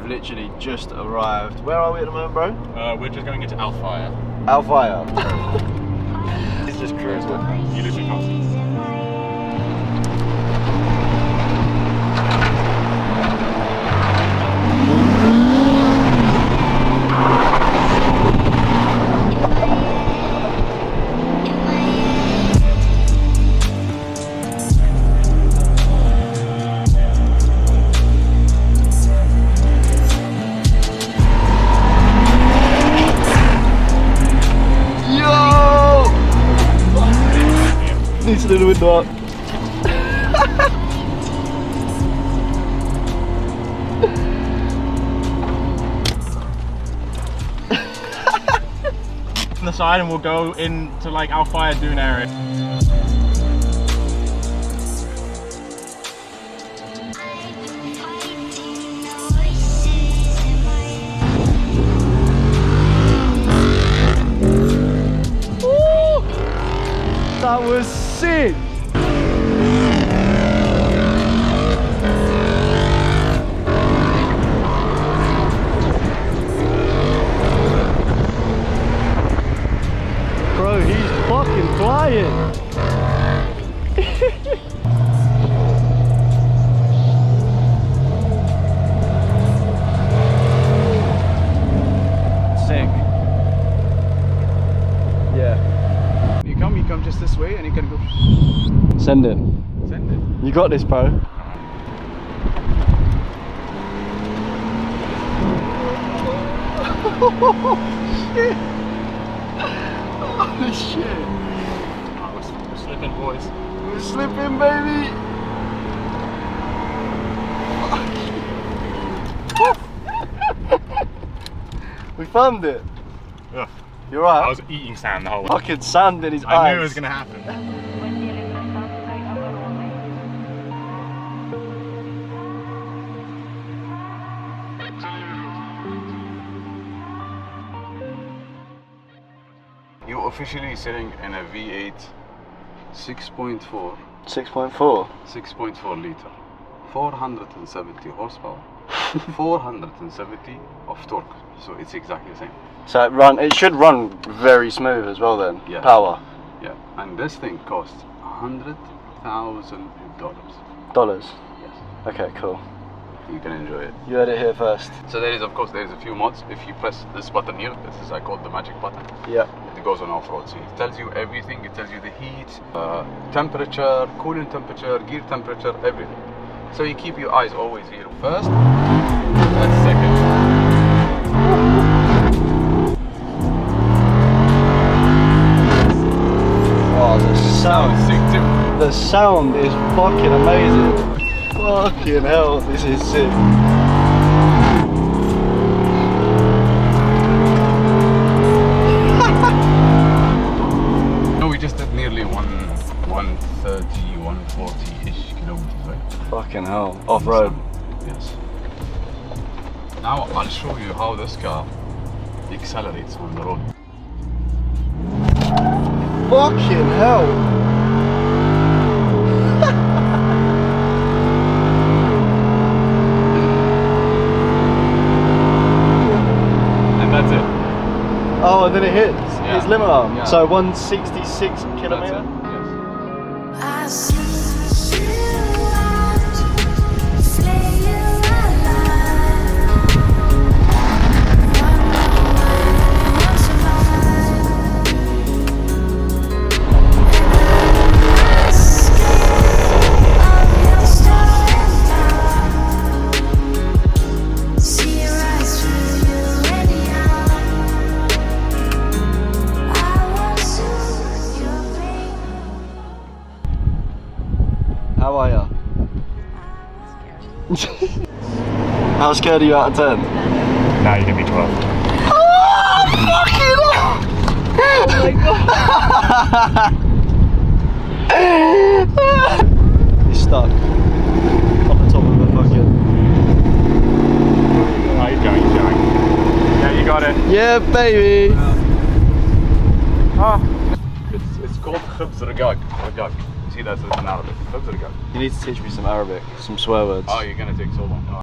literally just arrived. Where are we at the moment, bro? We're just going into Al Fire. Al Fire. He's just cruising. You literally can't see. Needs to do the window up. On the side, and we'll go into like Al Fire Dune area. That was sick! Bro, he's fucking flying! Sick. Yeah. You come just this way and you can go. Send it. Send it. You got this, bro. Shit. Holy shit. Oh, we're slipping, boys. We're slipping, baby. We found it. Ugh. You're right. I was eating sand the whole way. Fucking sand in his eyes. I knew it was gonna happen. You're officially sitting in a V8 6.4 6.4. 6.4 liter, 470 horsepower, 470 of torque. So it's exactly the same. So it should run very smooth as well then. Yeah. Power. Yeah. And this thing costs $100,000. Dollars. Yes. Okay, cool. You can enjoy it. You heard it here first. So there is, of course, there is a few mods. If you press this button here, this is I call the magic button. Yeah. It goes on off-road. So it tells you everything. It tells you the heat, temperature, coolant temperature, gear temperature, everything. So you keep your eyes always here. First, that's second. Oh, the sound. Sick too. The sound is fucking amazing. Fucking hell, this is sick. No, we just did nearly 130, 140-ish kilometers, right? Fucking hell. Off-road. Yes. Now I'll show you how this car accelerates on the road. Fucking hell. And that's it. Oh, and then it hits Yeah. its limit arm. Yeah. So 166 That's kilometer. it. Yes. I see you out, staying alive. Wonder why you survive. Escape of your stolen power. See right through you anyhow. I will soothe your pain. How are ya? How scared are you out of 10? Now you give me 12. He's stuck on the top of the fucking. Oh, he's going, he's going. Yeah, you got it. Yeah, baby. Oh. It's called khubz ragag. Ragag. See, that's in Arabic. Khubz ragag. You need to teach me some Arabic, some swear words. Oh, you're gonna take so long.